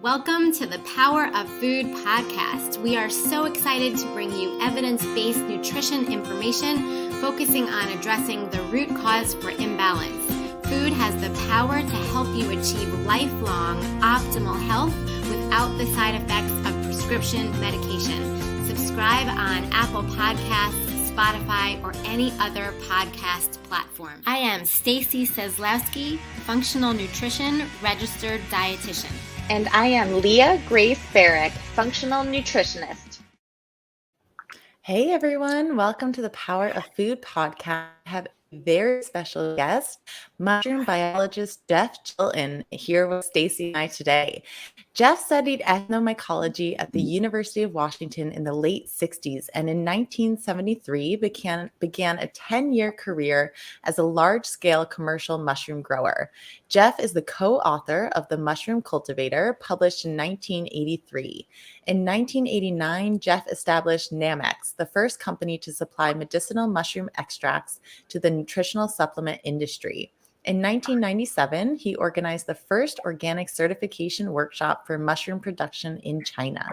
Welcome to the Power of Food podcast. We are so excited to bring you evidence-based nutrition information focusing on addressing the root cause for imbalance. Food has the power to help you achieve lifelong optimal health without the side effects of prescription medication. Subscribe on Apple Podcasts, Spotify, or any other podcast platform. I am Stacy Seslowski, functional nutrition registered dietitian. And I am Leah Grace Barrick, functional nutritionist. Hey everyone, welcome to the Power of Food podcast. I have a very special guest, mushroom biologist Jeff Chilton, here with Stacy and I today. Jeff studied ethnomycology at the University of Washington in the late 60s, and in 1973 began a 10-year career as a large-scale commercial mushroom grower. Jeff is the co-author of The Mushroom Cultivator, published in 1983. In 1989, Jeff established Nammex, the first company to supply medicinal mushroom extracts to the nutritional supplement industry. In 1997, he organized the first organic certification workshop for mushroom production in China.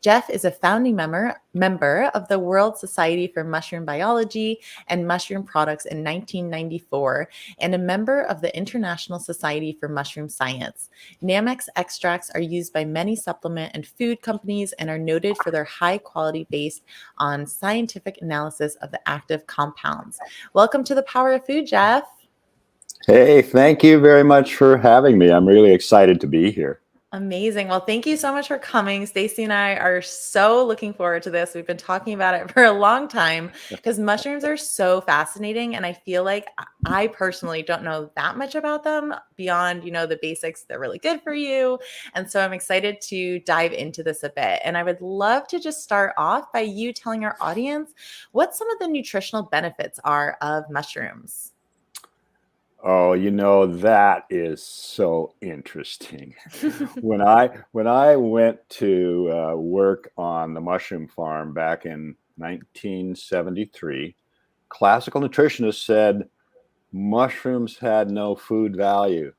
Jeff is a founding member of the World Society for Mushroom Biology and Mushroom Products in 1994, and a member of the International Society for Mushroom Science. Nammex extracts are used by many supplement and food companies and are noted for their high quality based on scientific analysis of the active compounds. Welcome to the Power of Food, Jeff. Hey, thank you very much for having me. I'm really excited to be here. Amazing. Well, thank you so much for coming. Stacy and I are so looking forward to this. We've been talking about it for a long time because mushrooms are so fascinating. And I feel like I personally don't know that much about them beyond, the basics. They're really good for you. And so I'm excited to dive into this a bit. And I would love to just start off by you telling our audience what some of the nutritional benefits are of mushrooms. Oh, that is so interesting. When I went to work on the mushroom farm back in 1973, classical nutritionists said mushrooms had no food value.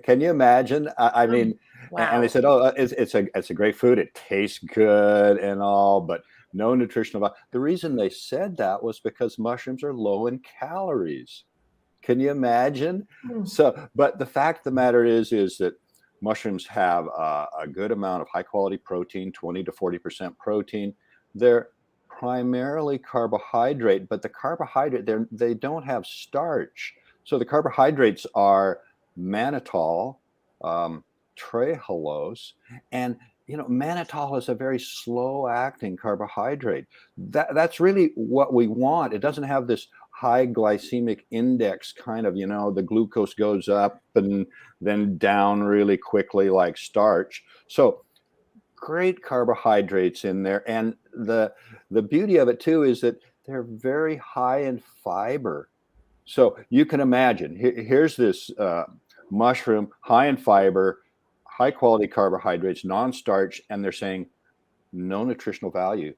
Can you imagine? I mean, wow. And they said, "Oh, it's a great food. It tastes good and all, but no nutritional value." The reason they said that was because mushrooms are low in calories. Can you imagine? So, but the fact of the matter is that mushrooms have a good amount of high quality protein, 20 to 40% protein. They're primarily carbohydrate, but the carbohydrate, they don't have starch. So the carbohydrates are mannitol, trehalose, and mannitol is a very slow acting carbohydrate. That's really what we want. It doesn't have this high glycemic index kind of, the glucose goes up and then down really quickly like starch. So great carbohydrates in there. And the beauty of it too is that they're very high in fiber. So you can imagine, here's this mushroom, high in fiber, high quality carbohydrates, non-starch, and they're saying no nutritional value.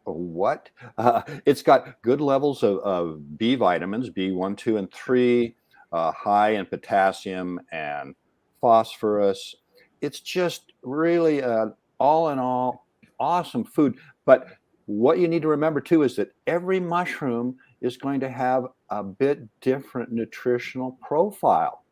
What? It's got good levels of B vitamins, B1, 2, and 3, high in potassium and phosphorus. It's just really all in all awesome food. But what you need to remember too is that every mushroom is going to have a bit different nutritional profile.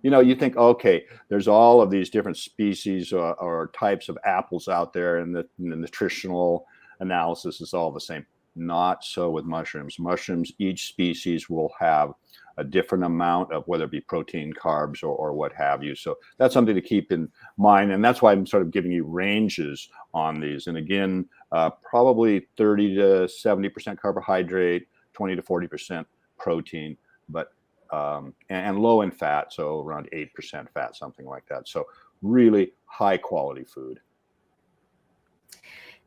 You think, okay, there's all of these different species or types of apples out there, and the nutritional analysis is all the same. Not so with mushrooms. Mushrooms, each species will have a different amount of whether it be protein, carbs, or what have you. So that's something to keep in mind. And that's why I'm sort of giving you ranges on these. And again, probably 30 to 70% carbohydrate, 20 to 40% protein, but and low in fat, so around 8% fat, something like that. So really high quality food.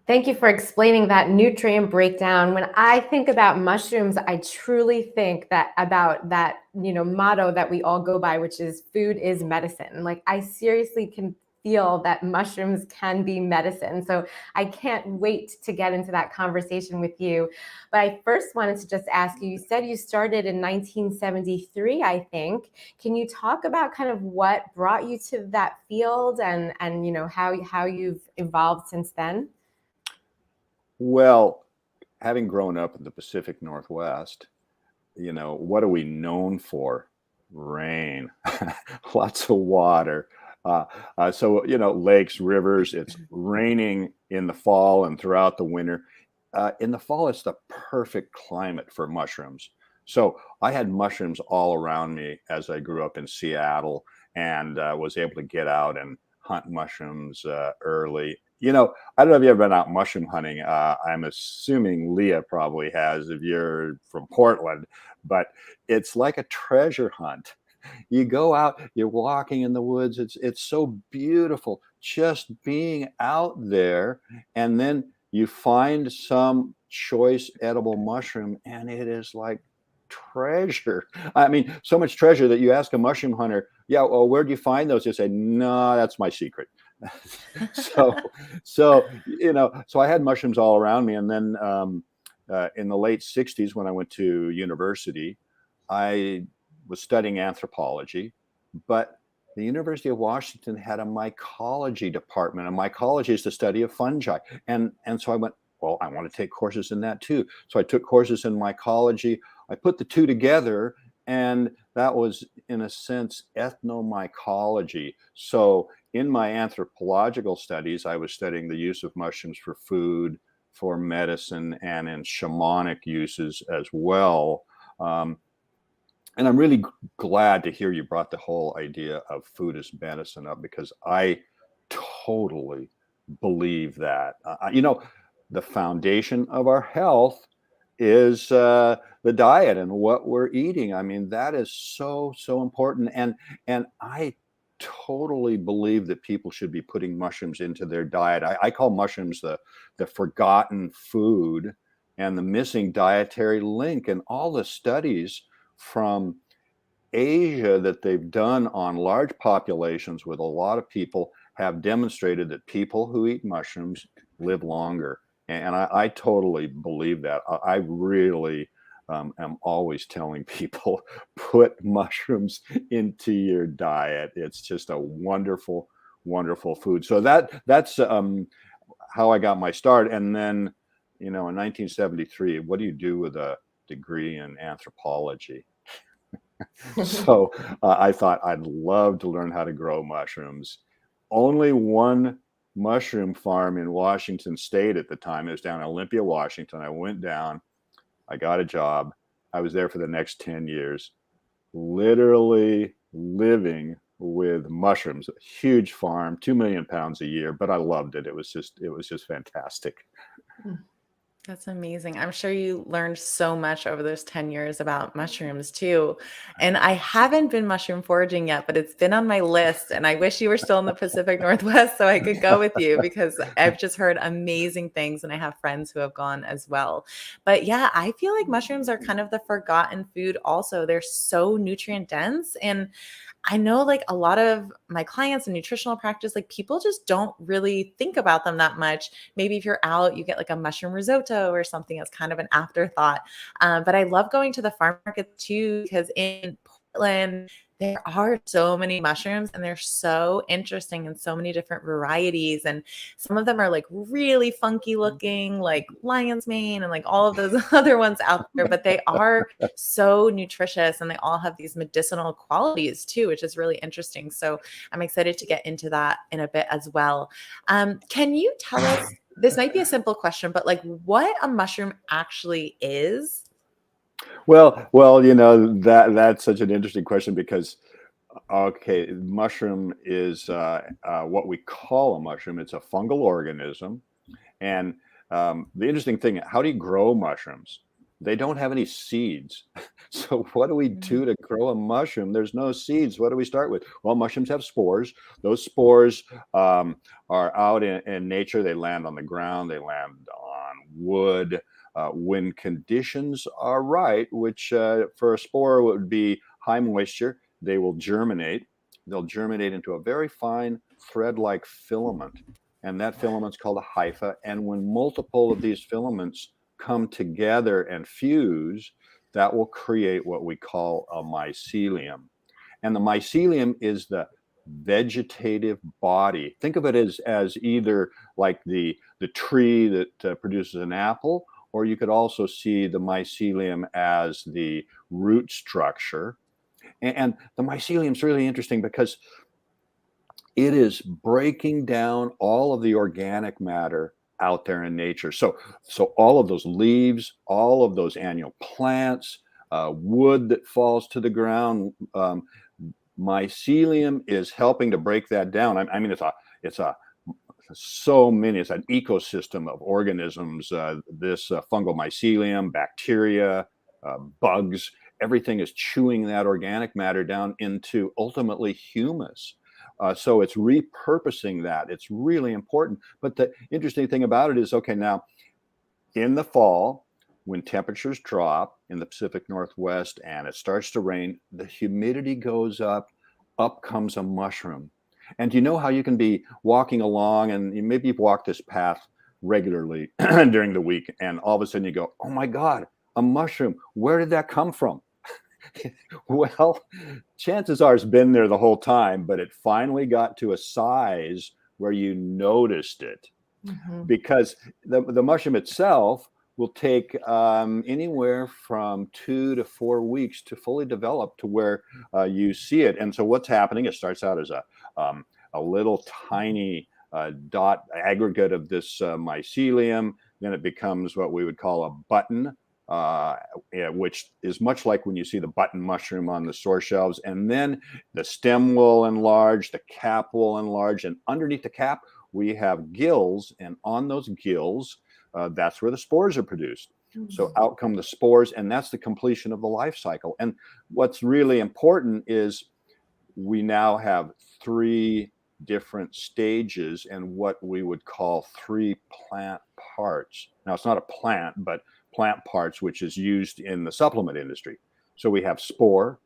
Thank you for explaining that nutrient breakdown. When I think about mushrooms, I truly think about that, motto that we all go by, which is food is medicine. Like I seriously can feel that mushrooms can be medicine. So I can't wait to get into that conversation with you. But I first wanted to just ask you, you said you started in 1973, I think. Can you talk about kind of what brought you to that field and how you've evolved since then? Well, having grown up in the Pacific Northwest, what are we known for? Rain, lots of water. So, lakes, rivers, it's raining in the fall and throughout the winter. In the fall, it's the perfect climate for mushrooms. So I had mushrooms all around me as I grew up in Seattle and was able to get out and hunt mushrooms early. I don't know if you've ever been out mushroom hunting. I'm assuming Leah probably has if you're from Portland, but it's like a treasure hunt. You go out, you're walking in the woods. It's so beautiful just being out there, and then you find some choice edible mushroom, and it is like treasure. I mean, so much treasure that you ask a mushroom hunter, yeah, well, where do you find those? They say, no, that's my secret. so so I had mushrooms all around me, and then in the late 60s when I went to university, I was studying anthropology, but the University of Washington had a mycology department, and mycology is the study of fungi. And so I went, well, I want to take courses in that too. So I took courses in mycology. I put the two together, and that was, in a sense, ethnomycology. So in my anthropological studies, I was studying the use of mushrooms for food, for medicine, and in shamanic uses as well. And I'm really glad to hear you brought the whole idea of food as medicine up, because I totally believe that. The foundation of our health is the diet and what we're eating. I mean, that is so important. And I totally believe that people should be putting mushrooms into their diet. I call mushrooms the forgotten food and the missing dietary link. And all the studies from Asia that they've done on large populations with a lot of people have demonstrated that people who eat mushrooms live longer. And I totally believe that. I really am always telling people, put mushrooms into your diet. It's just a wonderful, wonderful food. So that's how I got my start. And then, in 1973, what do you do with a degree in anthropology? So I thought I'd love to learn how to grow mushrooms. Only one mushroom farm in Washington State at the time. It was down in Olympia, Washington. I went down, I got a job. I was there for the next 10 years, literally living with mushrooms. A huge farm, 2 million pounds a year, but I loved it. It was just fantastic. That's amazing. I'm sure you learned so much over those 10 years about mushrooms too. And I haven't been mushroom foraging yet, but it's been on my list. And I wish you were still in the Pacific Northwest so I could go with you, because I've just heard amazing things and I have friends who have gone as well. But yeah, I feel like mushrooms are kind of the forgotten food also. They're so nutrient dense. And I know like a lot of my clients in nutritional practice, like people just don't really think about them that much. Maybe if you're out, you get like a mushroom risotto or something as kind of an afterthought. But I love going to the farm market too, because in Portland, there are so many mushrooms and they're so interesting and so many different varieties. And some of them are like really funky looking, like lion's mane and like all of those other ones out there, but they are so nutritious and they all have these medicinal qualities too, which is really interesting. So I'm excited to get into that in a bit as well. Can you tell us, this might be a simple question, but like what a mushroom actually is? Well, that's such an interesting question because, okay, mushroom is what we call a mushroom. It's a fungal organism. And the interesting thing, how do you grow mushrooms? They don't have any seeds. So what do we do to grow a mushroom? There's no seeds. What do we start with? Well, mushrooms have spores. Those spores are out in nature. They land on the ground. They land on wood. When conditions are right, which for a spore would be high moisture, they will germinate. they'll germinate into a very fine thread-like filament. And that filament's called a hypha. And when multiple of these filaments come together and fuse, that will create what we call a mycelium. And the mycelium is the vegetative body. Think of it as either like the tree that produces an apple, or you could also see the mycelium as the root structure. And the mycelium is really interesting because it is breaking down all of the organic matter out there in nature. So all of those leaves, all of those annual plants, wood that falls to the ground, mycelium is helping to break that down. I mean, it's an ecosystem of organisms. This fungal mycelium, bacteria, bugs, everything is chewing that organic matter down into ultimately humus. So it's repurposing that. It's really important. But the interesting thing about it is, okay, now in the fall, when temperatures drop in the Pacific Northwest and it starts to rain, the humidity goes up comes a mushroom. And do you know how you can be walking along, and maybe you've walked this path regularly during the week, and all of a sudden you go, oh my God, a mushroom. Where did that come from? Well, chances are it's been there the whole time, but it finally got to a size where you noticed it. Mm-hmm. Because the mushroom itself will take anywhere from 2 to 4 weeks to fully develop to where you see it. And so what's happening, it starts out as a little tiny dot aggregate of this mycelium. Then it becomes what we would call a button, which is much like when you see the button mushroom on the store shelves. And then the stem will enlarge, the cap will enlarge, and underneath the cap, we have gills. And on those gills, that's where the spores are produced. Mm-hmm. So out come the spores, and that's the completion of the life cycle. And what's really important is we now have 3 different stages and what we would call 3 plant parts. Now, it's not a plant, but plant parts, which is used in the supplement industry. So we have spore,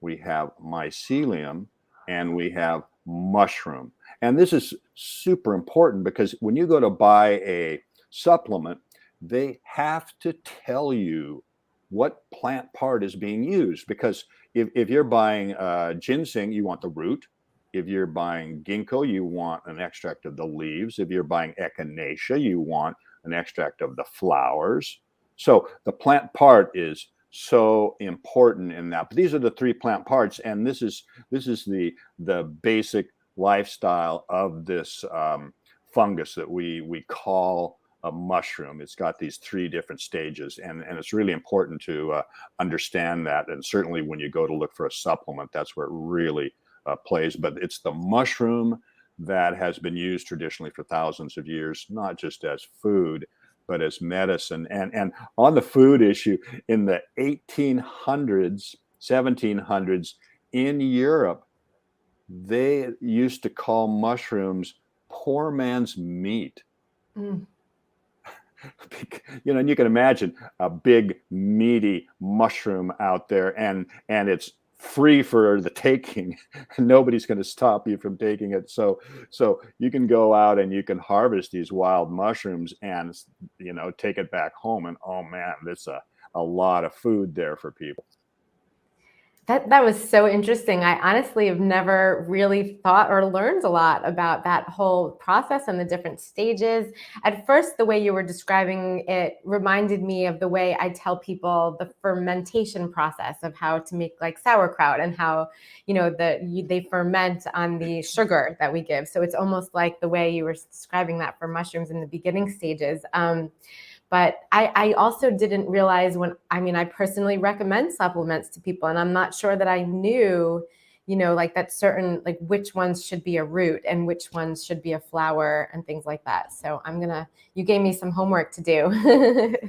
we have mycelium, and we have mushroom. And this is super important because when you go to buy a supplement, they have to tell you what plant part is being used. Because if you're buying ginseng, you want the root. If you're buying ginkgo, you want an extract of the leaves. If you're buying echinacea, you want an extract of the flowers. So the plant part is so important in that. But these are the 3 plant parts, and this is the basic lifestyle of this fungus that we call a mushroom. It's got these 3 different stages, and it's really important to understand that. And certainly when you go to look for a supplement, that's where it really plays. But it's the mushroom that has been used traditionally for thousands of years, not just as food, but as medicine. And on the food issue, in the 1800s, 1700s, in Europe, they used to call mushrooms poor man's meat. Mm. And you can imagine a big, meaty mushroom out there, and it's free for the taking. Nobody's going to stop you from taking it. So you can go out and you can harvest these wild mushrooms and take it back home, and oh man, that's a lot of food there for people. That was so interesting. I honestly have never really thought or learned a lot about that whole process and the different stages. At first, the way you were describing it reminded me of the way I tell people the fermentation process of how to make like sauerkraut, and how, they ferment on the sugar that we give. So it's almost like the way you were describing that for mushrooms in the beginning stages. But I also didn't realize I personally recommend supplements to people, and I'm not sure that I knew, like that certain, like which ones should be a root and which ones should be a flower and things like that. So you gave me some homework to do.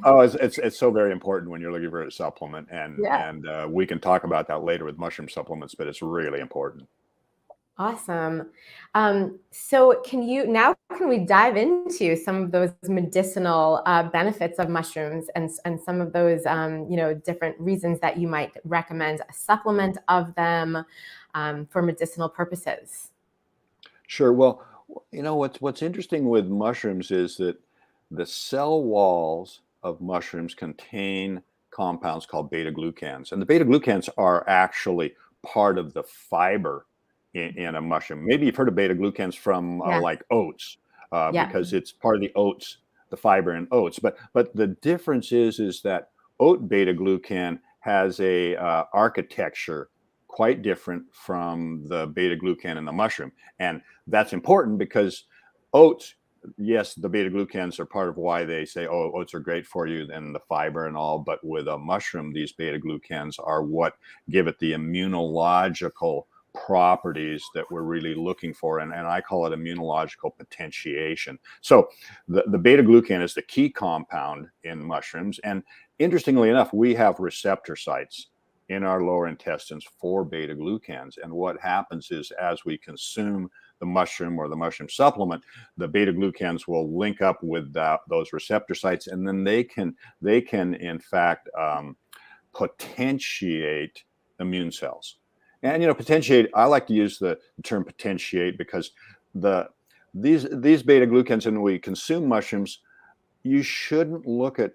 Oh, it's so very important when you're looking for a supplement, and we can talk about that later with mushroom supplements, but it's really important. Awesome. So can we dive into some of those medicinal benefits of mushrooms and some of those, different reasons that you might recommend a supplement of them for medicinal purposes? Sure. Well, what's interesting with mushrooms is that the cell walls of mushrooms contain compounds called beta glucans, and the beta glucans are actually part of the fiber in a mushroom. Maybe you've heard of beta glucans from Yeah. like oats, Yeah. because it's part of the oats, the fiber in oats. But the difference is that oat beta glucan has a architecture quite different from the beta glucan in the mushroom, and that's important because oats, yes, the beta glucans are part of why they say, oh, oats are great for you and the fiber and all. But with a mushroom, these beta glucans are what give it the immunological properties that we're really looking for. And I call it immunological potentiation. So the beta glucan is the key compound in mushrooms. And interestingly enough, we have receptor sites in our lower intestines for beta glucans. And what happens is as we consume the mushroom or the mushroom supplement, the beta glucans will link up with those receptor sites, and then they can in fact potentiate immune cells. And potentiate, I like to use the term potentiate because these beta glucans, and we consume mushrooms, you shouldn't look at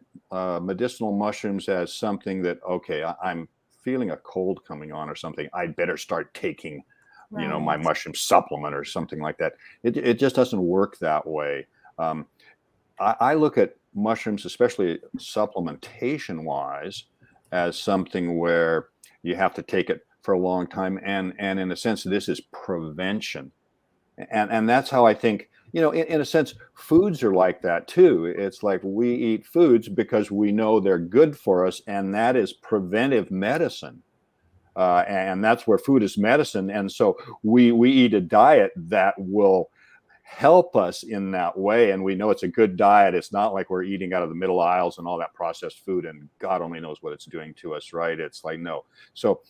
medicinal mushrooms as something that, okay, I'm feeling a cold coming on or something, I'd better start taking my mushroom supplement or something like that. It just doesn't work that way. I look at mushrooms, especially supplementation wise, as something where you have to take it for a long time. And in a sense, this is prevention. And that's how I think, in a sense, foods are like that too. It's like we eat foods because we know they're good for us, and that is preventive medicine. And that's where food is medicine. And so we eat a diet that will help us in that way. And we know it's a good diet. It's not like we're eating out of the middle aisles and all that processed food, and God only knows what it's doing to us, right? It's like, no. So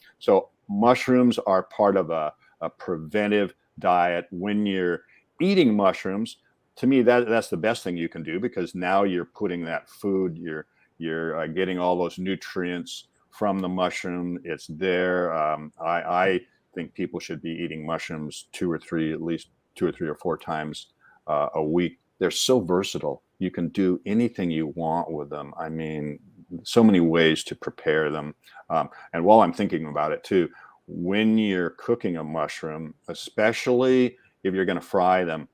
mushrooms are part of a preventive diet. When you're eating mushrooms, to me, that's the best thing you can do, because now you're putting that food, you're getting all those nutrients from the mushroom. It's there. I think people should be eating mushrooms at least two or three or four times a week. They're so versatile. You can do anything you want with them. I mean, so many ways to prepare them. And while I'm thinking about it too, when you're cooking a mushroom, especially if you're going to fry them,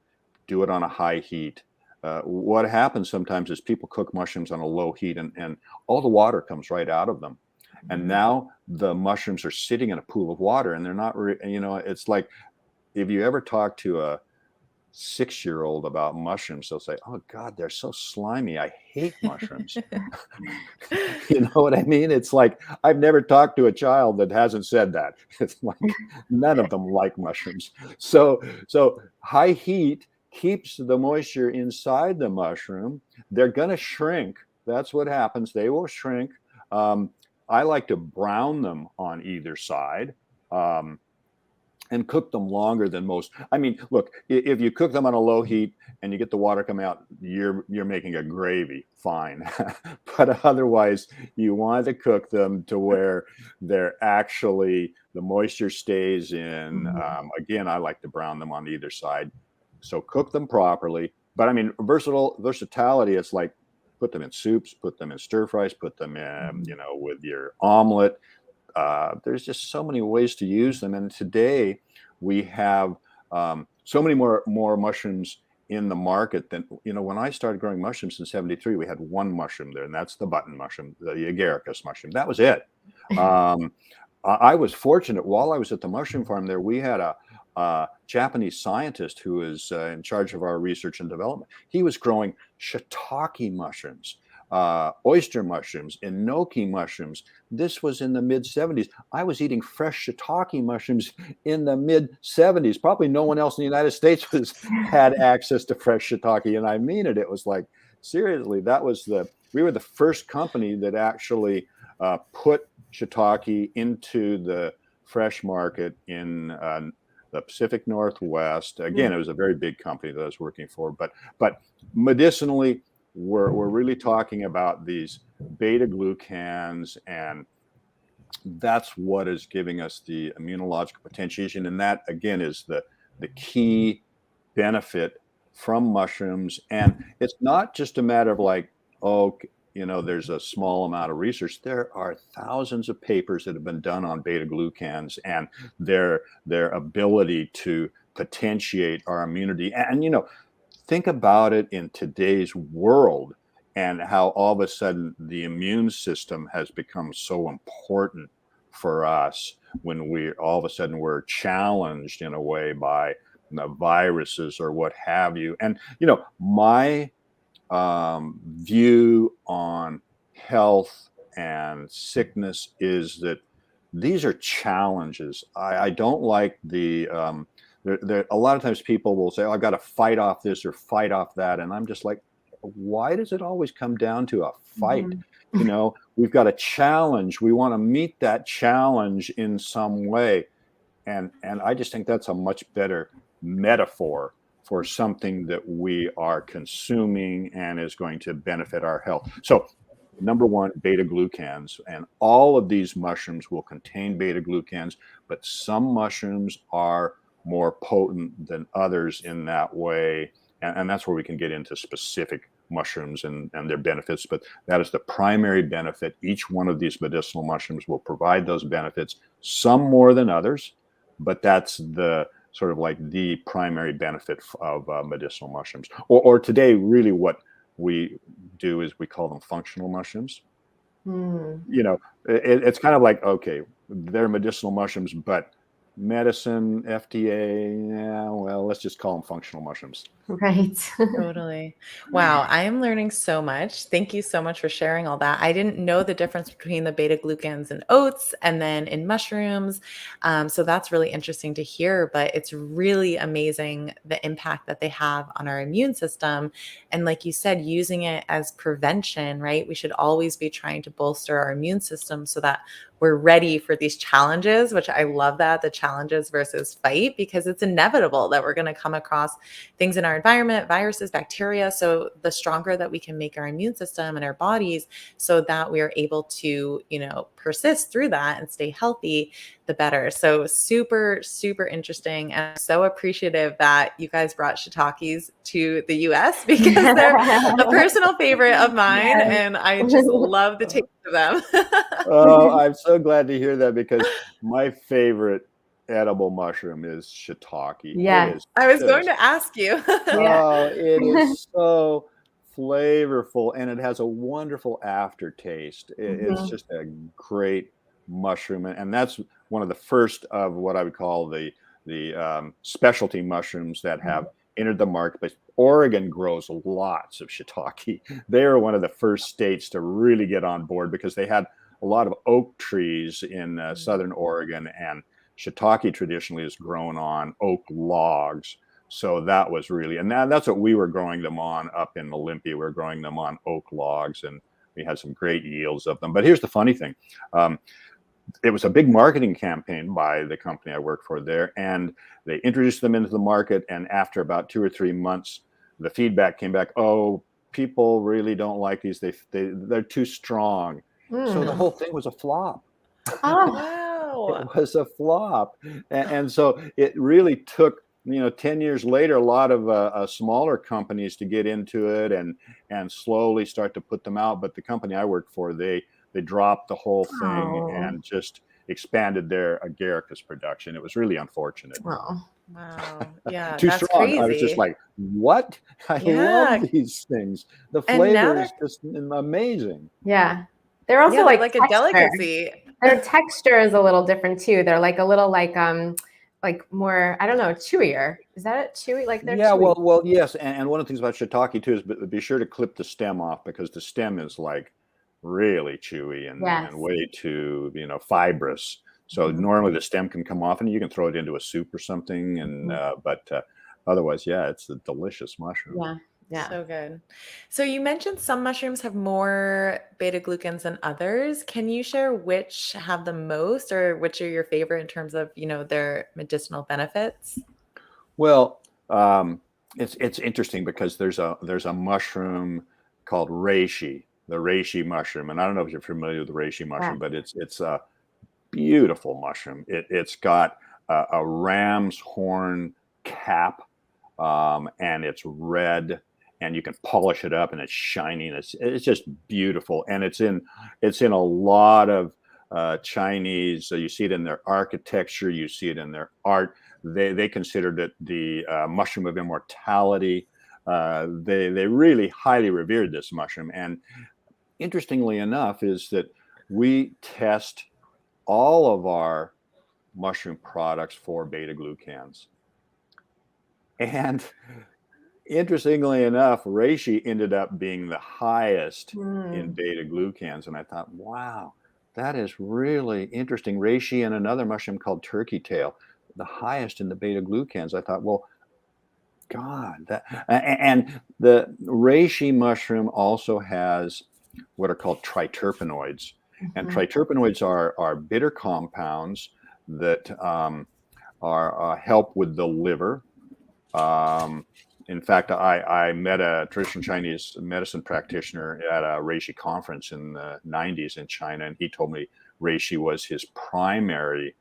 do it on a high heat. What happens sometimes is people cook mushrooms on a low heat, and all the water comes right out of them. And now the mushrooms are sitting in a pool of water, and they're not, it's like, if you ever talk to a 6-year-old about mushrooms, they'll say, oh God, they're so slimy. I hate mushrooms. You know what I mean? It's like, I've never talked to a child that hasn't said that. It's like, none of them like mushrooms. So high heat keeps the moisture inside the mushroom. They're going to shrink. That's what happens. They will shrink. I like to brown them on either side. And cook them longer than most. I mean, look, if you cook them on a low heat and you get the water come out, you're making a gravy, fine. But otherwise, you want to cook them to where they're actually, the moisture stays in. Again, I like to brown them on either side. So cook them properly. But I mean, versatility, it's like, put them in soups, put them in stir fries, put them in, with your omelet. There's just so many ways to use them. And today we have so many more mushrooms in the market than, when I started growing mushrooms in 73, we had one mushroom there, and that's the button mushroom, the agaricus mushroom. That was it. I was fortunate, while I was at the mushroom farm there, we had a Japanese scientist who was in charge of our research and development. He was growing shiitake mushrooms, oyster mushrooms, enoki mushrooms. This was in the mid 70s. I was eating fresh shiitake mushrooms in the mid 70s. Probably no one else in the United States had access to fresh shiitake. And I mean it. It was like, seriously, we were the first company that actually put shiitake into the fresh market in the Pacific Northwest. Again, it was a very big company that I was working for, but medicinally, we're really talking about these beta glucans, and that's what is giving us the immunological potentiation. And that, again, is the key benefit from mushrooms. And it's not just a matter of like, oh, there's a small amount of research. There are thousands of papers that have been done on beta glucans and their ability to potentiate our immunity. And, think about it in today's world and how all of a sudden the immune system has become so important for us when all of a sudden we're challenged in a way by viruses or what have you. And, my view on health and sickness is that these are challenges. I don't like the a lot of times people will say, oh, I've got to fight off this or fight off that, and I'm just like, why does it always come down to a fight? We've got a challenge, we want to meet that challenge in some way, and I just think that's a much better metaphor for something that we are consuming and is going to benefit our health. So number one, beta glucans, and all of these mushrooms will contain beta glucans, but some mushrooms are more potent than others in that way. And that's where we can get into specific mushrooms and their benefits. But that is the primary benefit. Each one of these medicinal mushrooms will provide those benefits, some more than others, but that's the sort of like the primary benefit of medicinal mushrooms. Or today, really what we do is we call them functional mushrooms. It's kind of like, okay, they're medicinal mushrooms, but medicine, FDA, yeah, well, let's just call them functional mushrooms. Right. Totally. Wow. I am learning so much. Thank you so much for sharing all that. I didn't know the difference between the beta glucans in oats and then in mushrooms. So that's really interesting to hear, but it's really amazing the impact that they have on our immune system. And like you said, using it as prevention, right? We should always be trying to bolster our immune system so that we're ready for these challenges, which I love that, the challenges versus fight, because it's inevitable that we're going to come across things in our environment, viruses, bacteria. So the stronger that we can make our immune system and our bodies so that we are able to, persist through that and stay healthy, the better. So super, super interesting. And I'm so appreciative that you guys brought shiitakes to the US because they're a personal favorite of mine. Yes. And I just love the taste of them. Oh, I'm so glad to hear that, because my favorite edible mushroom is shiitake. Yeah. It is I was going to ask you. Oh, it is so flavorful, and it has a wonderful aftertaste. It's just a great mushroom, and that's one of the first of what I would call the specialty mushrooms that have entered the market. But Oregon grows lots of shiitake. They are one of the first states to really get on board because they had a lot of oak trees in southern Oregon, and shiitake traditionally is grown on oak logs. So that was really, and that's what we were growing them on up in Olympia. We were growing them on oak logs, and we had some great yields of them. But here's the funny thing. It was a big marketing campaign by the company I worked for there, and they introduced them into the market. And after about 2 or 3 months, the feedback came back, oh, people really don't like these. They're too strong. So the whole thing was a flop. Oh, Wow. It was a flop. And so it really took, 10 years later, a lot of smaller companies to get into it and slowly start to put them out. But the company I worked for, they dropped the whole thing and just expanded their agaricus production. It was really unfortunate. well, Wow. Yeah, Too that's strong. crazy. I was just like, what? I Yeah. love these things. The And now flavor is just amazing. yeah. They're also Yeah, they're like a texture. delicacy. Their texture is a little different too. They're like a little like more, I don't know, chewier. Is that it? Chewy? Like they're chewy. Well, yes. And one of the things about shiitake too is be sure to clip the stem off, because the stem is like really chewy and way too, fibrous. So normally the stem can come off and you can throw it into a soup or something. And but otherwise, yeah, it's a delicious mushroom. Yeah. Yeah. So good. So you mentioned some mushrooms have more beta glucans than others. Can you share which have the most, or which are your favorite in terms of, their medicinal benefits? Well, it's interesting because there's a mushroom called reishi, the reishi mushroom, and I don't know if you're familiar with the reishi Yeah. mushroom, but it's a beautiful mushroom. It's got a ram's horn cap, and it's red, and you can polish it up, and it's shining. It's just beautiful, and it's in a lot of Chinese. So you see it in their architecture, you see it in their art. They considered it the mushroom of immortality. They really highly revered this mushroom, and interestingly enough, is that we test all of our mushroom products for beta glucans. And interestingly enough, reishi ended up being the highest in Mm. beta glucans. And I thought, wow, that is really interesting. Reishi and another mushroom called turkey tail, the highest in the beta glucans. I thought, well, God, and the reishi mushroom also has what are called triterpenoids. And Mhm. triterpenoids are bitter compounds that are help with the liver. Um, in fact, I met a traditional Chinese medicine practitioner at a reishi conference in the 90s in China, and he told me reishi was his primary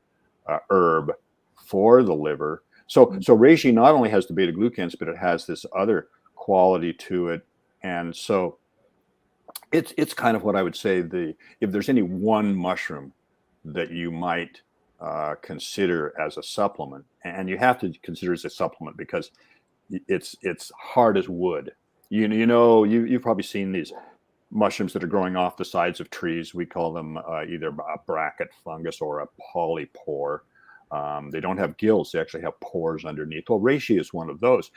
herb for the liver. So reishi not only has the beta glucans, but it has this other quality to it. And so it's kind of what I would say, if there's any one mushroom that you might consider as a supplement, and you have to consider it as a supplement because it's hard as wood. You've probably seen these mushrooms that are growing off the sides of trees. We call them either a bracket fungus or a polypore. They don't have gills; they actually have pores underneath. Well, reishi is one of those.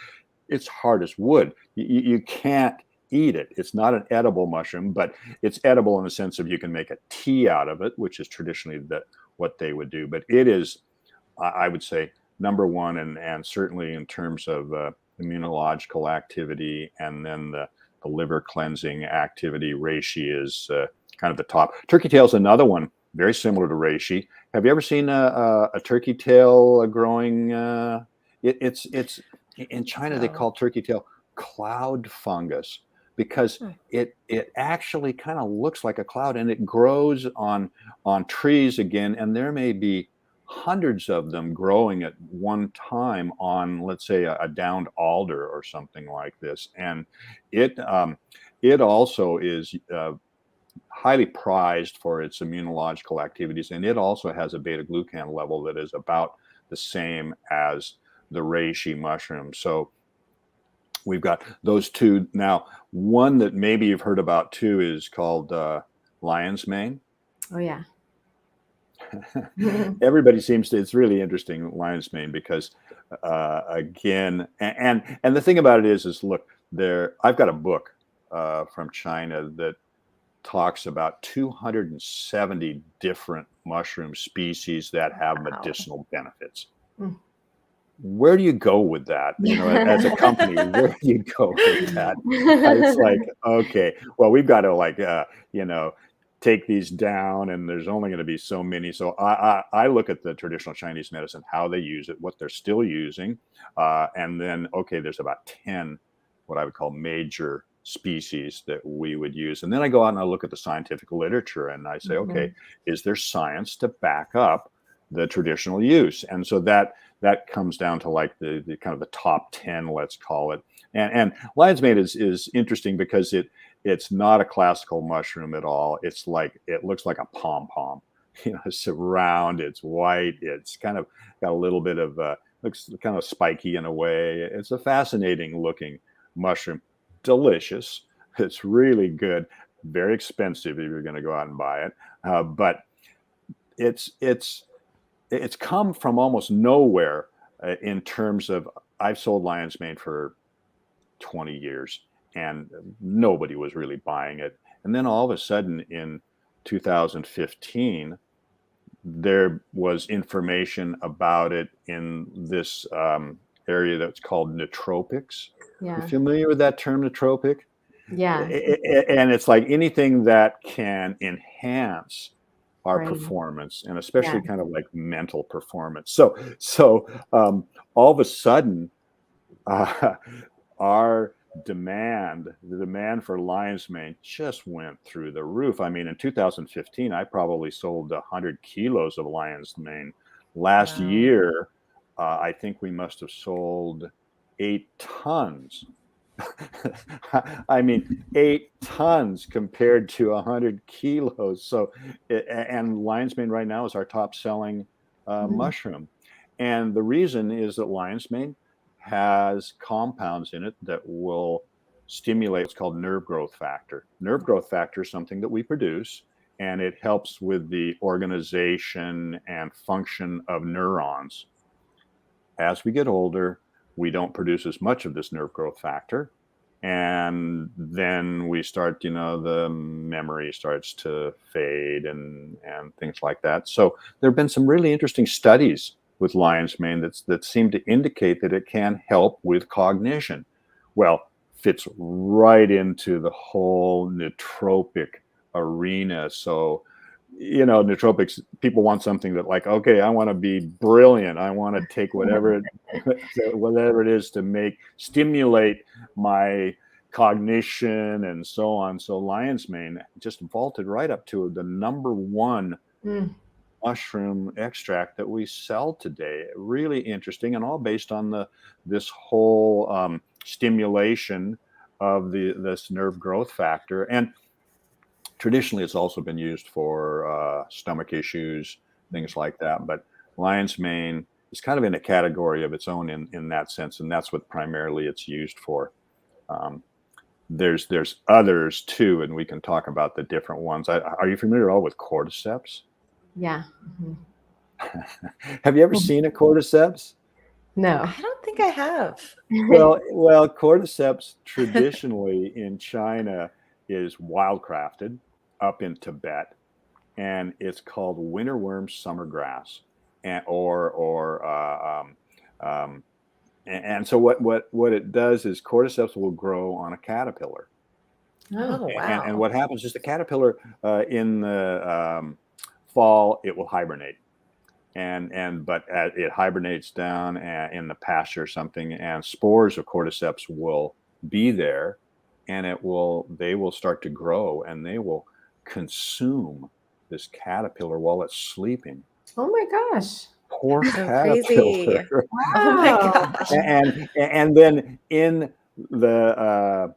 It's hard as wood. You can't eat it. It's not an edible mushroom, but it's edible in the sense of you can make a tea out of it, which is traditionally what they would do. But it is, I would say, number one, and certainly in terms of immunological activity, and then the liver cleansing activity, reishi is kind of the top. Turkey tail is another one, very similar to reishi. Have you ever seen a turkey tail growing? It's in China, they So, call turkey tail cloud fungus because hmm, it actually kind of looks like a cloud, and it grows on trees again, and there may be hundreds of them growing at one time on, let's say, a downed alder or something like this. And it also is highly prized for its immunological activities, and it also has a beta glucan level that is about the same as the reishi mushroom. So we've got those two. Now, one that maybe you've heard about too is called lion's mane. Oh yeah. Everybody seems to, it's really interesting, lion's mane, because again, and the thing about it is look, I've got a book from China that talks about 270 different mushroom species that have Wow. medicinal benefits. Mm. Where do you go with that? As a company, where do you go with that? It's like, okay, well, we've got to take these down, and there's only going to be so many. So I look at the traditional Chinese medicine, how they use it, what they're still using, and then okay, there's about 10 what I would call major species that we would use, and then I go out and I look at the scientific literature, and I say, okay, Mhm. is there science to back up the traditional use? And so that comes down to like the kind of the top 10, let's call it. And lion's mane is interesting because it's not a classical mushroom at all. It looks like a pom-pom. It's round, it's white, it's kind of got a little bit of looks kind of spiky in a way. It's a fascinating looking mushroom. Delicious. It's really good. Very expensive if you're going to go out and buy it. But it's come from almost nowhere in terms of, I've sold lion's mane for 20 years and nobody was really buying it. And then all of a sudden in 2015, there was information about it in this area that's called nootropics. You Yeah. familiar with that term, nootropic? Yeah. And it's like anything that can enhance our Right. performance, and Yeah. especially kind of like mental performance. So all of a sudden, our the demand for lion's mane just went through the roof. I mean, in 2015, I probably sold 100 kilos of lion's mane. Last Wow. year, I think we must have sold 8 tons. I mean, 8 tons compared to 100 kilos. So, and lion's mane right now is our top selling mushroom. And the reason is that lion's mane has compounds in it that will stimulate what's called nerve growth factor. Nerve growth factor is something that we produce, and it helps with the organization and function of neurons. As we get older, we don't produce as much of this nerve growth factor. And then we start, the memory starts to fade and things like that. So there have been some really interesting studies with lion's mane that seem to indicate that it can help with cognition. Well, fits right into the whole nootropic arena. So, nootropics, people want something that like, okay, I want to be brilliant. I want to take whatever it is to stimulate my cognition and so on. So lion's mane just vaulted right up to the number one mushroom extract that we sell today. Really interesting, and all based on this whole stimulation of this nerve growth factor. And traditionally, it's also been used for stomach issues, things like that. But lion's mane is kind of in a category of its own in that sense, and that's what primarily it's used for. There's others too, and we can talk about the different ones. Are you familiar at all with cordyceps? Yeah. Have you ever seen a cordyceps? No. I don't think I have. Well, cordyceps traditionally in China is wildcrafted up in Tibet, and it's called winterworm summergrass, and so what it does is cordyceps will grow on a caterpillar. Oh, wow. And what happens is the caterpillar in the fall, it will hibernate, but it hibernates down in the pasture or something, and spores of cordyceps will be there, and they will start to grow, and they will consume this caterpillar while it's sleeping. Oh my gosh. Poor So caterpillar. crazy. Oh my gosh. And then in the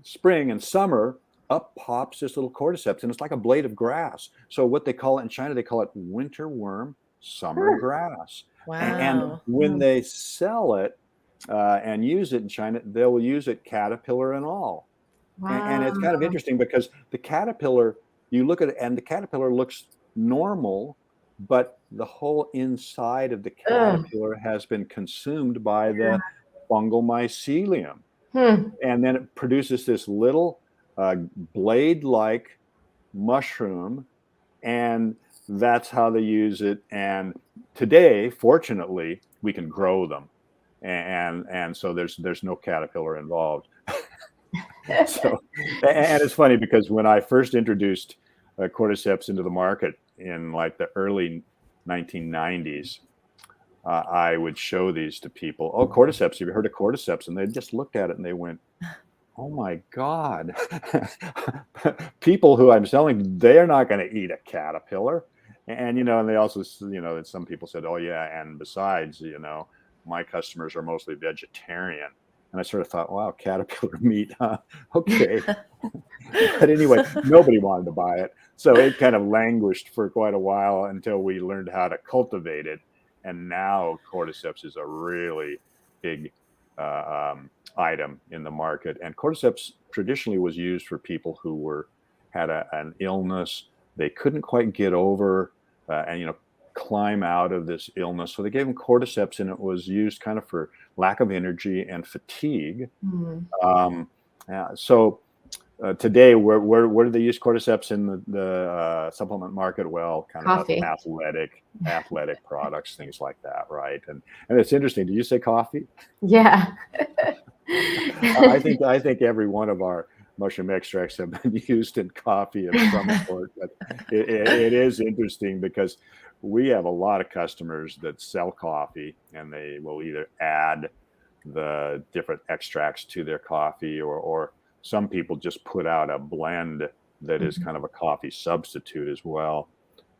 spring and summer, up pops this little cordyceps, and it's like a blade of grass. So what they call it in China, they call it winterworm summer grass. And Wow. when they sell it and use it in China, they'll use it caterpillar and all. And it's kind of interesting because the caterpillar, you look at it, and the caterpillar looks normal, but the whole inside of the caterpillar has been consumed by the fungal mycelium. And then it produces this little blade-like mushroom, and that's how they use it. And today, fortunately, we can grow them, and so there's no caterpillar involved. So, and it's funny because when I first introduced cordyceps into the market in like the early 1990s, I would show these to people. Oh, cordyceps! Have you heard of cordyceps? And they just looked at it and they went, "Oh my God!" People who I'm selling, they're not going to eat a caterpillar. And and they also, some people said, "Oh yeah," and besides, my customers are mostly vegetarian. And I sort of thought, wow, caterpillar meat, huh? Okay. But anyway, nobody wanted to buy it. So it kind of languished for quite a while until we learned how to cultivate it. And now cordyceps is a really big item in the market. And cordyceps traditionally was used for people who had an illness they couldn't quite get over and climb out of this illness. So they gave them cordyceps, and it was used kind of for lack of energy and fatigue. So today, where do they use cordyceps in the supplement market? Well, kind of Coffee. athletic products, things like that, right? And it's interesting. Did you say coffee? Yeah. I think every one of our mushroom extracts have been used in coffee of some sort. But it is interesting because we have a lot of customers that sell coffee, and they will either add the different extracts to their coffee, or some people just put out a blend that is kind of a coffee substitute as well.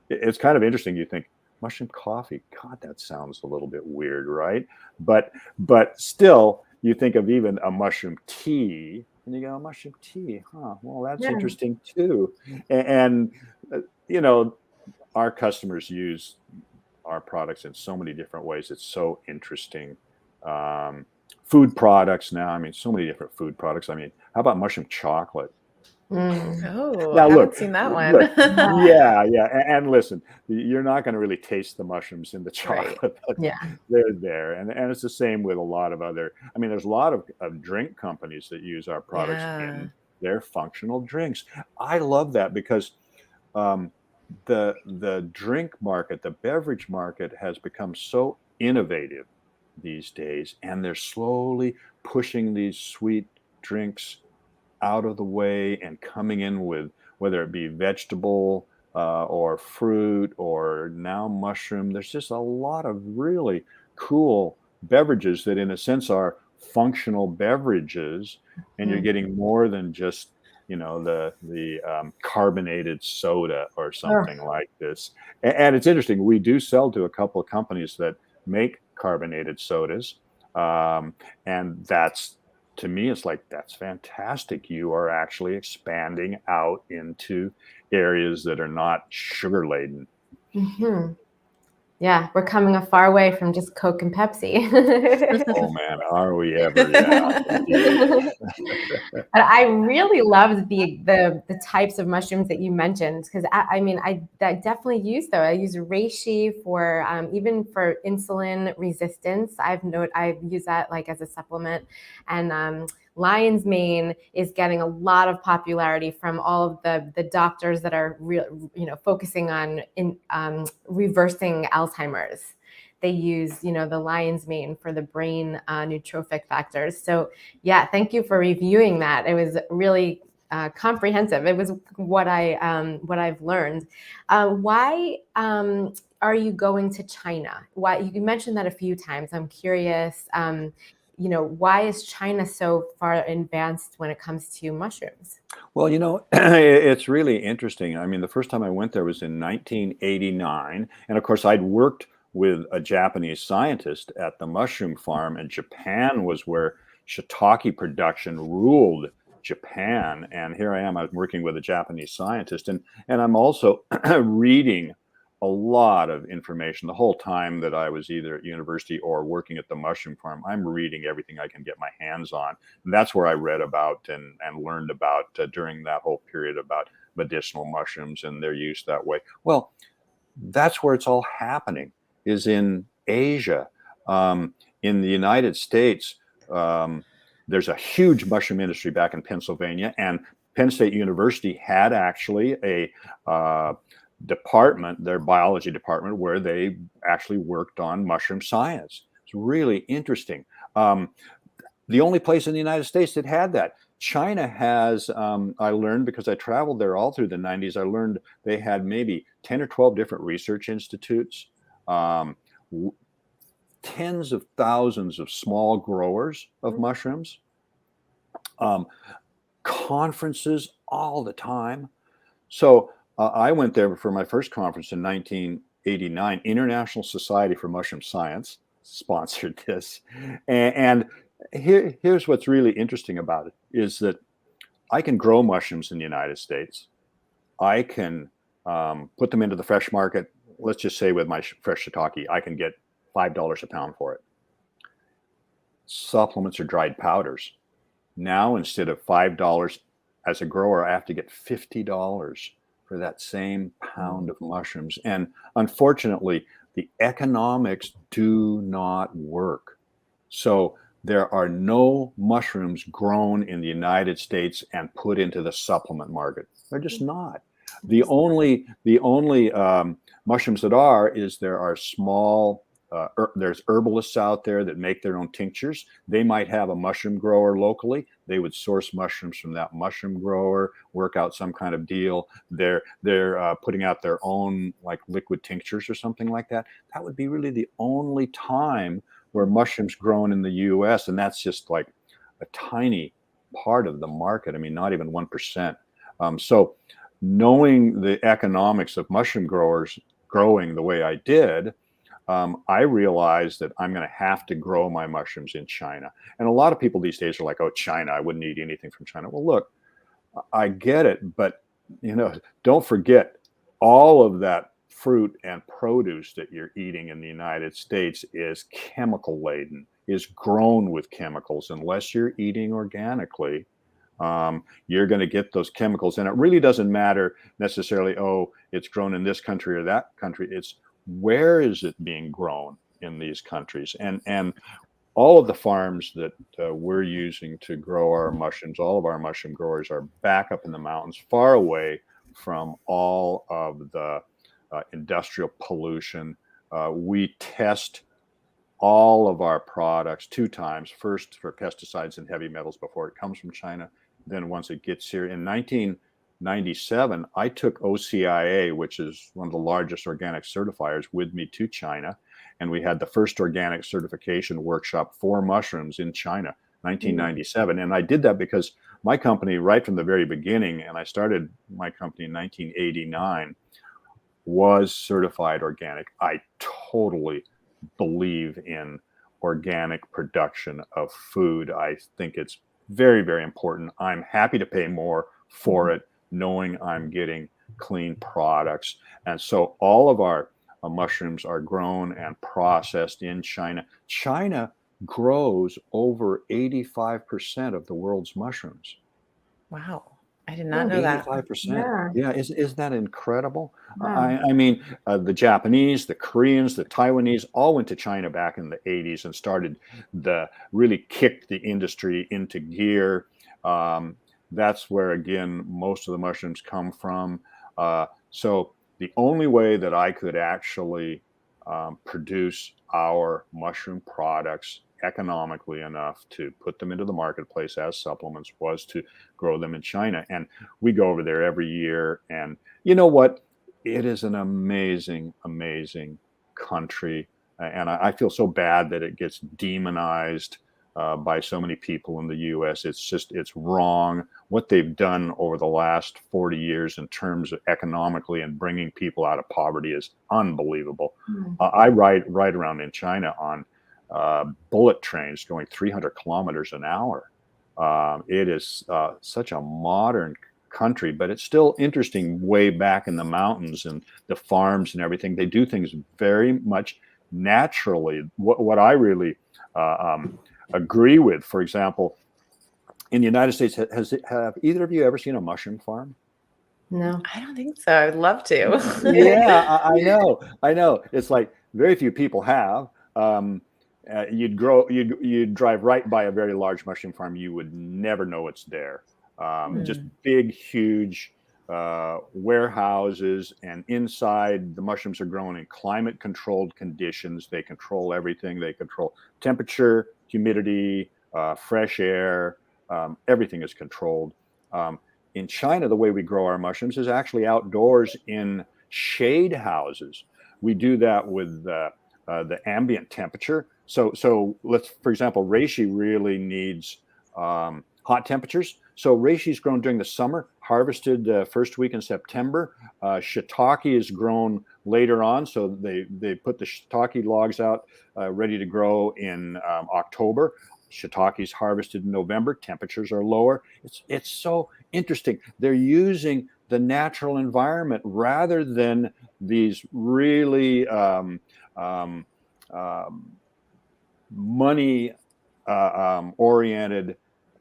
It's kind of interesting. You think mushroom coffee, God, that sounds a little bit weird, right? But still, you think of even a mushroom tea, and you go, mushroom tea, huh? Well, that's Yeah. interesting too. And you know, our customers use our products in so many different ways. It's so interesting. Food products now, I mean, so many different food products. I mean, how about mushroom chocolate? Oh, I Now, haven't seen that one. yeah, and listen, you're not going to really taste the mushrooms in the Right. chocolate, but Yeah. they're there, and it's the same with a lot of other. I mean, there's a lot of drink companies that use our products in their functional drinks. I love that because the drink market, the beverage market, has become so innovative these days, and they're slowly pushing these sweet drinks out of the way and coming in with, whether it be vegetable or fruit or now mushroom. There's just a lot of really cool beverages that in a sense are functional beverages, and you're getting more than just the carbonated soda or something like this. And it's interesting, we do sell to a couple of companies that make carbonated sodas, and that's, to me, it's like, that's fantastic. You are actually expanding out into areas that are not sugar laden. Mm-hmm. Yeah, we're coming a far way from just Coke and Pepsi. Oh man, are we ever? Yeah, indeed. But I really loved the types of mushrooms that you mentioned, because I mean, I definitely use those. I use reishi for even for insulin resistance. I've used that like as a supplement, and lion's mane is getting a lot of popularity from all of the doctors that are focusing on reversing Alzheimer's. They use, the lion's mane for the brain neurotrophic factors. So yeah, thank you for reviewing that. It was really comprehensive. It was what I've learned. Why are you going to China? Why, you mentioned that a few times. I'm curious. Why is China so far advanced when it comes to mushrooms? Well, it's really interesting. I mean, the first time I went there was in 1989. And of course, I'd worked with a Japanese scientist at the mushroom farm, and Japan was where shiitake production ruled Japan. And here I am working with a Japanese scientist, and I'm also reading a lot of information the whole time that I was either at university or working at the mushroom farm. I'm reading everything I can get my hands on. And that's where I read about and learned about during that whole period about medicinal mushrooms and their use that way. Well, that's where it's all happening, is in Asia. In the United States, there's a huge mushroom industry back in Pennsylvania, and Penn State University had actually a department, their biology department, where they actually worked on mushroom science. It's really interesting. The only place in the United States that had that. China has, I learned because I traveled there all through the 90s, I learned they had maybe 10 or 12 different research institutes, tens of thousands of small growers of mushrooms, conferences all the time. So I went there for my first conference in 1989. International Society for Mushroom Science sponsored this. And here's what's really interesting about it, is that I can grow mushrooms in the United States. I can put them into the fresh market. Let's just say with my fresh shiitake, I can get $5 a pound for it. Supplements or dried powders. Now, instead of $5 as a grower, I have to get $50 for that same pound of mushrooms. And unfortunately, the economics do not work. So there are no mushrooms grown in the United States and put into the supplement market. They're just not. The only mushrooms that there are small, there's herbalists out there that make their own tinctures. They might have a mushroom grower locally. They would source mushrooms from that mushroom grower, work out some kind of deal. They're putting out their own like liquid tinctures or something like that. That would be really the only time where mushrooms grown in the US, and that's just like a tiny part of the market. I mean, not even 1%. So knowing the economics of mushroom growers growing the way I did, I realized that I'm going to have to grow my mushrooms in China. And a lot of people these days are like, oh, China, I wouldn't eat anything from China. Well, look, I get it, but don't forget all of that fruit and produce that you're eating in the United States is chemical laden, is grown with chemicals. Unless you're eating organically, you're going to get those chemicals. And it really doesn't matter necessarily, oh, it's grown in this country or that country. It's where is it being grown in these countries? And all of the farms that we're using to grow our mushrooms, all of our mushroom growers are back up in the mountains, far away from all of the industrial pollution. We test all of our products 2 times, first for pesticides and heavy metals before it comes from China. Then once it gets here in 1997, I took OCIA, which is one of the largest organic certifiers, with me to China. And we had the first organic certification workshop for mushrooms in China, 1997. And I did that because my company, right from the very beginning, and I started my company in 1989, was certified organic. I totally believe in organic production of food. I think it's very, very important. I'm happy to pay more for it, knowing I'm getting clean products. And so all of our mushrooms are grown and processed in China. China grows over 85% of the world's mushrooms. Wow. I did not know that. 85%. Yeah, isn't that incredible? Wow. I mean, the Japanese, the Koreans, the Taiwanese all went to China back in the 80s and really kicked the industry into gear. That's where, again, most of the mushrooms come from. So the only way that I could actually produce our mushroom products economically enough to put them into the marketplace as supplements was to grow them in China. And we go over there every year. And you know what? It is an amazing, amazing country. And I feel so bad that it gets demonized by so many people in the US. It's wrong. What they've done over the last 40 years in terms of economically and bringing people out of poverty is unbelievable. I ride around in China on bullet trains going 300 kilometers an hour. It is such a modern country, but it's still interesting way back in the mountains and the farms and everything. They do things very much naturally. What I really agree with, for example, in the United States, have either of you ever seen a mushroom farm? No. I don't think so. I'd love to. Yeah, I know. It's like very few people have. You'd drive right by a very large mushroom farm. You would never know it's there. Just big, huge warehouses, and inside the mushrooms are grown in climate controlled conditions. They control everything. They control temperature, humidity, fresh air. Everything is controlled. In China, the way we grow our mushrooms is actually outdoors in shade houses. We do that with the ambient temperature. So let's, for example, reishi really needs hot temperatures. So reishi is grown during the summer, harvested first week in September. Shiitake is grown later on, so they put the shiitake logs out ready to grow in October. Shiitake is harvested in November. Temperatures are lower. It's so interesting. They're using the natural environment rather than these really money oriented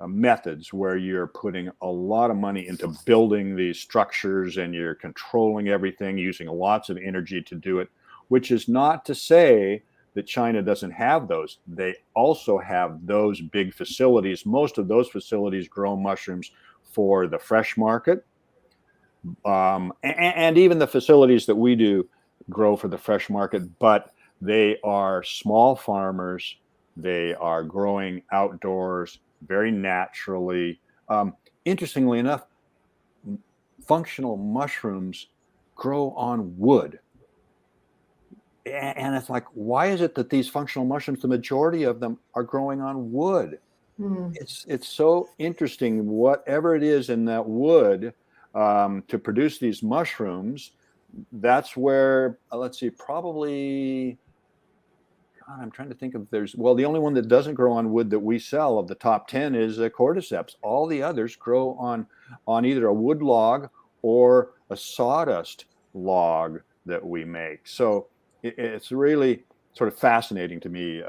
methods where you're putting a lot of money into building these structures and you're controlling everything, using lots of energy to do it, which is not to say that China doesn't have those. They also have those big facilities. Most of those facilities grow mushrooms for the fresh market. And even the facilities that we do grow for the fresh market, but they are small farmers. They are growing outdoors very naturally. Interestingly enough, functional mushrooms grow on wood. And it's like, why is it that these functional mushrooms, the majority of them, are growing on wood? It's so interesting. Whatever it is in that wood to produce these mushrooms, that's where, let's see, probably, God, I'm trying to think of, the only one that doesn't grow on wood that we sell of the top 10 is Cordyceps. All the others grow on either a wood log or a sawdust log that we make. So it's really sort of fascinating to me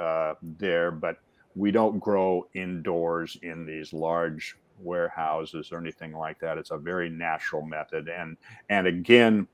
there, but we don't grow indoors in these large warehouses or anything like that. It's a very natural method. And again,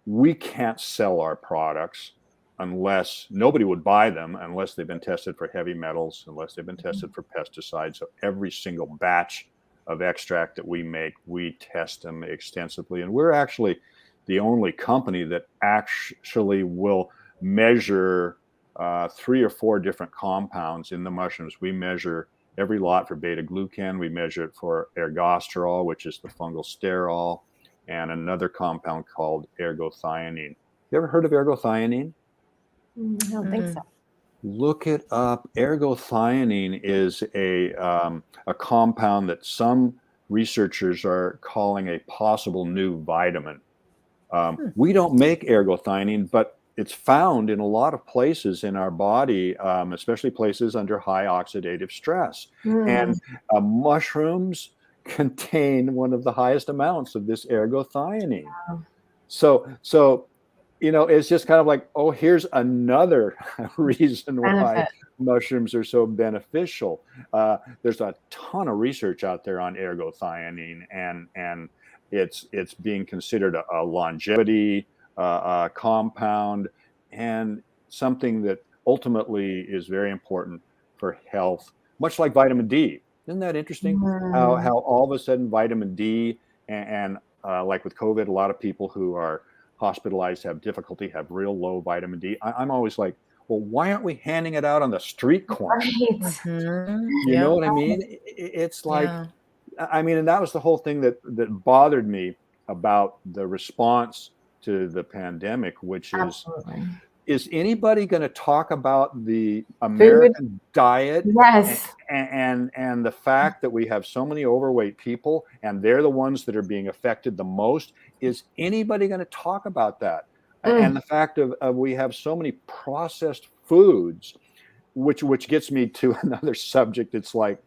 we can't sell our products unless nobody would buy them unless they've been tested for heavy metals, unless they've been tested for pesticides. So every single batch of extract that we make, we test them extensively. And we're actually the only company that actually will measure 3 or 4 different compounds in the mushrooms. We measure every lot for beta glucan. We measure it for ergosterol, which is the fungal sterol, and another compound called ergothioneine. You ever heard of ergothioneine? I don't think so. Look it up. Ergothioneine is a compound that some researchers are calling a possible new vitamin. We don't make ergothioneine, but it's found in a lot of places in our body, especially places under high oxidative stress. And mushrooms contain one of the highest amounts of this ergothioneine. So it's just kind of like, oh, here's another reason why mushrooms are so beneficial. There's a ton of research out there on ergothioneine, and it's being considered a longevity compound and something that ultimately is very important for health, much like vitamin D. Isn't that interesting? How all of a sudden vitamin D and like with COVID, a lot of people who are hospitalized have difficulty, have real low vitamin D. I'm always like, well, why aren't we handing it out on the street corner? You know what I mean? It's like, and that was the whole thing that bothered me about the response to the pandemic, which is anybody going to talk about the American diet? Yes. And the fact that we have so many overweight people and they're the ones that are being affected the most? Is anybody going to talk about that? And the fact of we have so many processed foods, which gets me to another subject. It's like,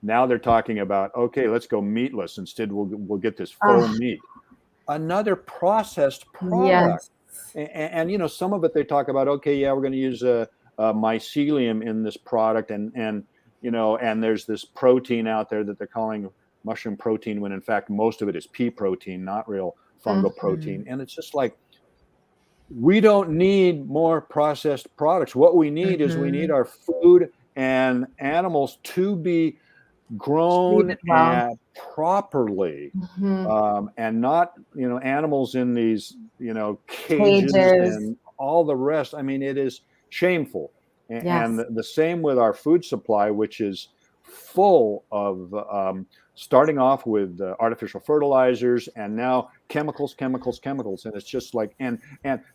now they're talking about, okay, let's go meatless. Instead, we'll get this faux meat. Another processed product. And some of it they talk about, okay, yeah, we're going to use a mycelium in this product, and there's this protein out there that they're calling mushroom protein, when in fact most of it is pea protein, not real fungal protein. And it's just like, we don't need more processed products. What we need is we need our food and animals to be grown properly, and not animals in these cages and all the rest. I mean, it is shameful. And the same with our food supply, which is full of starting off with artificial fertilizers and now chemicals. And it's just like, and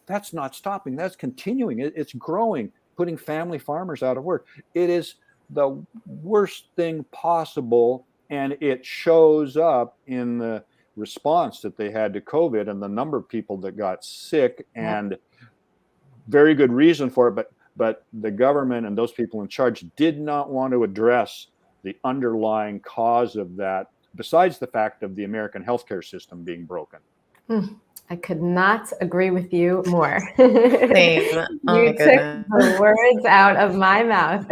that's not stopping. That's continuing. It's growing, putting family farmers out of work. It is the worst thing possible, and it shows up in the response that they had to COVID and the number of people that got sick, and very good reason for it, but the government and those people in charge did not want to address the underlying cause of that, besides the fact of the American healthcare system being broken. I could not agree with you more. Same. Oh my You took goodness. the words out of my mouth.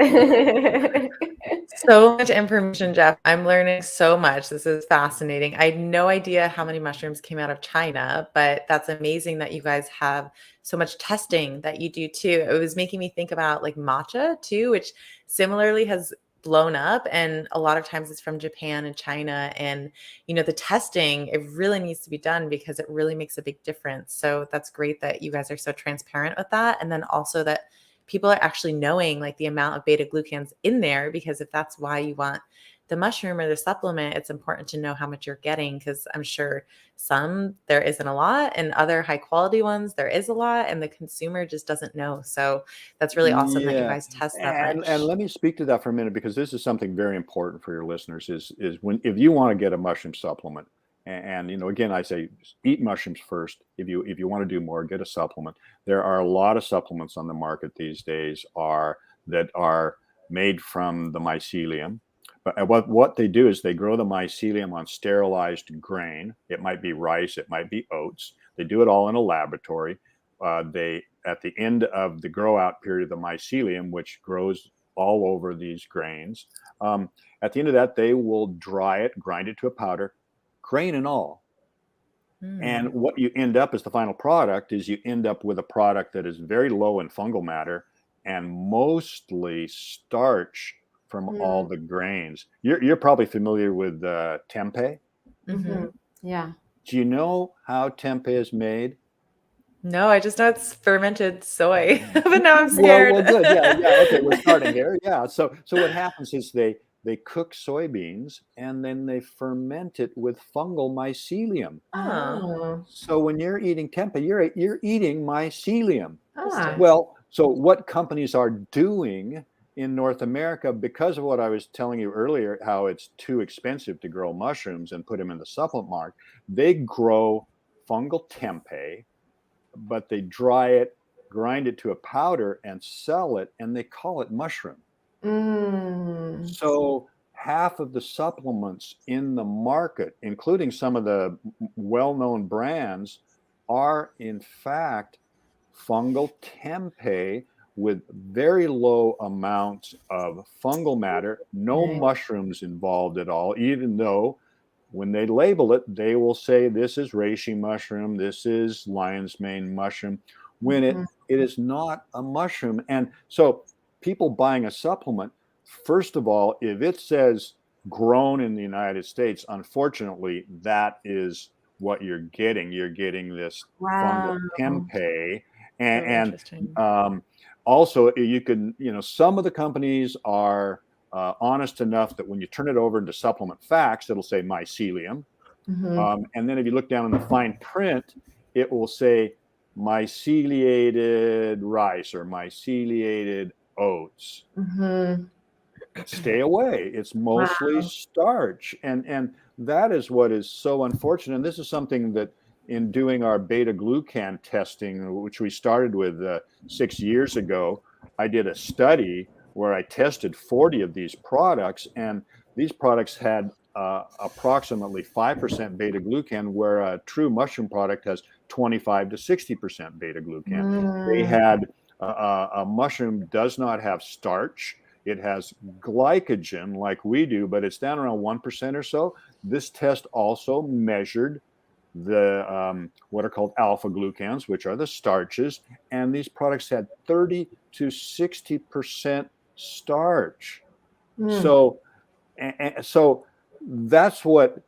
So much information, Jeff. I'm learning so much. This is fascinating. I had no idea how many mushrooms came out of China, but that's amazing that you guys have so much testing that you do too. It was making me think about like matcha too, which similarly has blown up, and a lot of times it's from Japan and China. And the testing, it really needs to be done because it really makes a big difference. So that's great that you guys are so transparent with that, and then also that people are actually knowing like the amount of beta glucans in there, because if that's why you want the mushroom or the supplement, it's important to know how much you're getting, because I'm sure some there isn't a lot, and other high quality ones there is a lot, and the consumer just doesn't know. So that's really awesome that you Yeah, guys test that and much. let me speak to that for a minute, because this is something very important for your listeners. Is when if you want to get a mushroom supplement, and again, I say eat mushrooms first. If you want to do more, get a supplement. There are a lot of supplements on the market these days that are made from the mycelium. But what they do is they grow the mycelium on sterilized grain. It might be rice, it might be oats. They do it all in a laboratory. They at the end of the grow out period of the mycelium, which grows all over these grains, at the end of that, they will dry it, grind it to a powder, grain and all. And Hmm. what you end up as the final product is you end up with a product that is very low in fungal matter and mostly starch from all Mm, the grains. You're probably familiar with tempeh. Hmm. yeah. Do you know how tempeh is made? No, I just know it's fermented soy, but now I'm Well, scared. good. Yeah, yeah. Okay, we're starting here. Yeah. So what happens is they cook soybeans and then they ferment it with fungal mycelium. Oh, Oh, So when you're eating tempeh, you're eating mycelium. ah. interesting. Well, so what companies are doing in North America, because of what I was telling you earlier, how it's too expensive to grow mushrooms and put them in the supplement market, they grow fungal tempeh, but they dry it, grind it to a powder, and sell it, and they call it mushroom. Mm. So half of the supplements in the market, including some of the well-known brands, are in fact fungal tempeh with very low amounts of fungal matter, no Right. mushrooms involved at all, even though when they label it, they will say this is reishi mushroom, this is lion's mane mushroom, when it Mhm. it is not a mushroom. And so people buying a supplement, first of all, if it says grown in the United States, unfortunately, that is what you're getting. You're getting this fungal Wow. tempeh, So and interesting. also you can, some of the companies are honest enough that when you turn it over into supplement facts, it'll say mycelium. Mhm. And then if you look down in the fine print, it will say myceliated rice or myceliated oats. Mhm. Stay away. It's mostly Wow. starch. And that is what is so unfortunate. And this is something that in doing our beta glucan testing, which we started with 6 years ago, I did a study where I tested 40 of these products, and these products had approximately 5% beta glucan, where a true mushroom product has 25 to 60% beta glucan. They Mm. had a mushroom does not have starch. It has glycogen like we do, but it's down around 1% or so. This test also measured the what are called alpha glucans, which are the starches, and these products had 30 to 60% starch. Mm. So that's what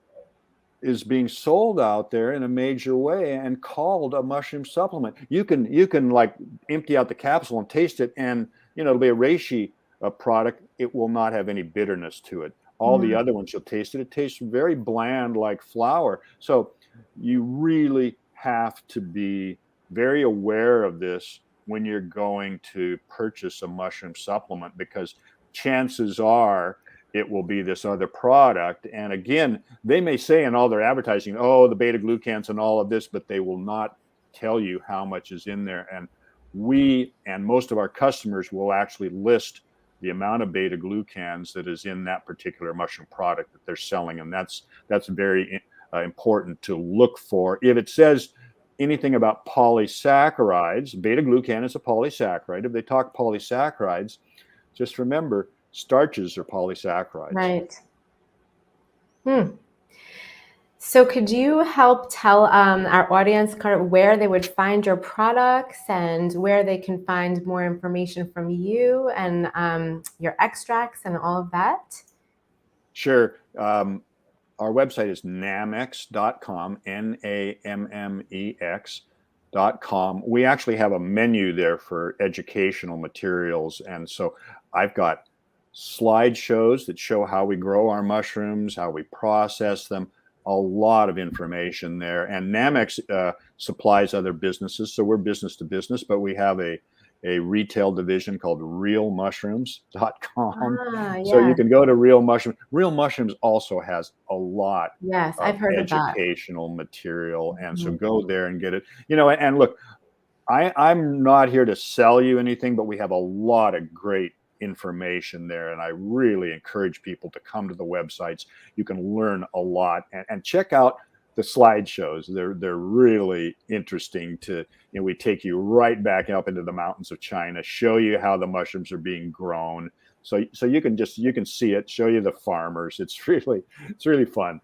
is being sold out there in a major way and called a mushroom supplement. You can like empty out the capsule and taste it, and it'll be a reishi product. It will not have any bitterness to it. All the Mm. other ones, you'll taste it. It tastes very bland, like flour. So you really have to be very aware of this when you're going to purchase a mushroom supplement, because chances are it will be this other product. And again, they may say in all their advertising, oh, the beta glucans and all of this, but they will not tell you how much is in there. And we and most of our customers will actually list the amount of beta glucans that is in that particular mushroom product that they're selling. And that's very important to look for. If it says anything about polysaccharides, beta-glucan is a polysaccharide. If they talk polysaccharides, just remember starches are polysaccharides. Right. So could you help tell our audience kind of where they would find your products and where they can find more information from you and your extracts and all of that? Sure. Our website is nammex.com, Nammex.com. We actually have a menu there for educational materials. And so I've got slideshows that show how we grow our mushrooms, how we process them, a lot of information there. And Nammex supplies other businesses. So we're business to business, but we have a retail division called realmushrooms.com. So you can go to Real Mushrooms. Real Mushrooms also has a lot Yes, I've heard of that. educational material. And so go there and get it. And look, I'm not here to sell you anything, but we have a lot of great information there. And I really encourage people to come to the websites. You can learn a lot and check out the slideshows. They're really interesting we take you right back up into the mountains of China, show you how the mushrooms are being grown. So you can see it, show you the farmers. It's really fun.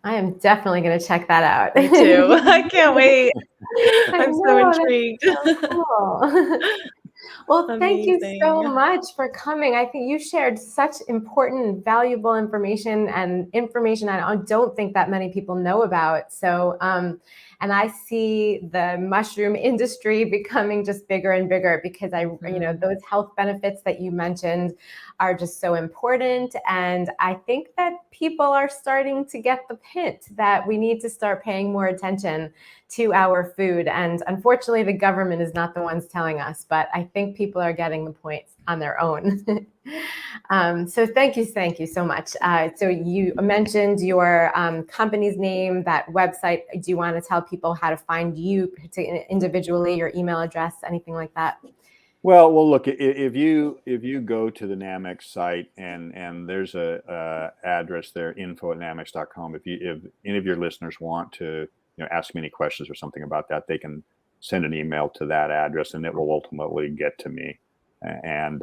I am definitely going to check that out. Me too. I can't wait. I'm so intrigued. So cool. Well, thank you so Amazing. much for coming. I think you shared such important and valuable information and information I don't think that many people know about. So, and I see the mushroom industry becoming just bigger and bigger because those health benefits that you mentioned are just so important. And I think that people are starting to get the hint that we need to start paying more attention to our food. And unfortunately, the government is not the ones telling us, but I think people are getting the point on their own. So thank you so much. So you mentioned your company's name, that website. Do you want to tell people how to find you individually, your email address, anything like that? Well, look, if you go to the Nammex site and there's a address there, info@nammex.com. If any of your listeners want to ask me any questions or something about that, they can send an email to that address, and it will ultimately get to me. And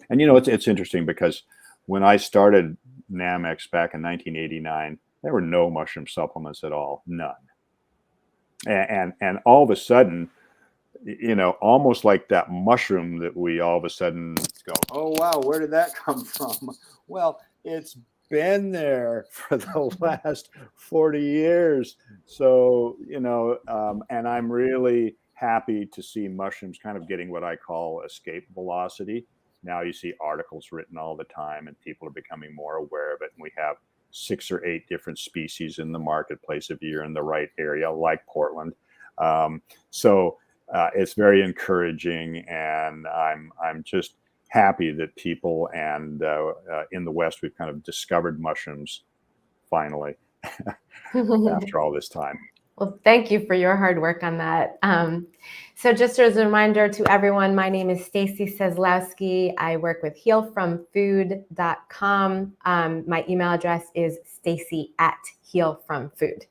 it's interesting because when I started Nammex back in 1989, there were no mushroom supplements at all, none. And all of a sudden, almost like that mushroom that we all of a sudden go, oh, wow, where did that come from? Well, it's been there for the last 40 years. So, and I'm really happy to see mushrooms kind of getting what I call escape velocity. Now you see articles written all the time and people are becoming more aware of it. And we have 6 or 8 different species in the marketplace if you're in the right area, like Portland. It's very encouraging, and I'm just happy that people and in the West we've kind of discovered mushrooms finally after all this time. Well, thank you for your hard work on that. So just as a reminder to everyone, my name is Stacy Seslowski. I work with healfromfood.com. My email address is stacy@healfromfood.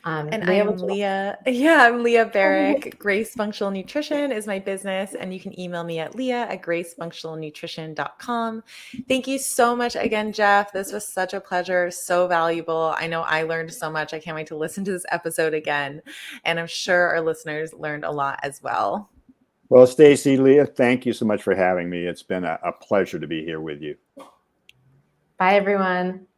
And I'm Leah. Yeah, I'm Leah Barrick. Grace Functional Nutrition is my business, and you can email me at leah@gracefunctionalnutrition.com. Thank you so much again, Jeff. This was such a pleasure, so valuable. I know I learned so much. I can't wait to listen to this episode again, and I'm sure our listeners learned a lot as well. Well, Stacy, Leah, thank you so much for having me. It's been a pleasure to be here with you. Bye, everyone.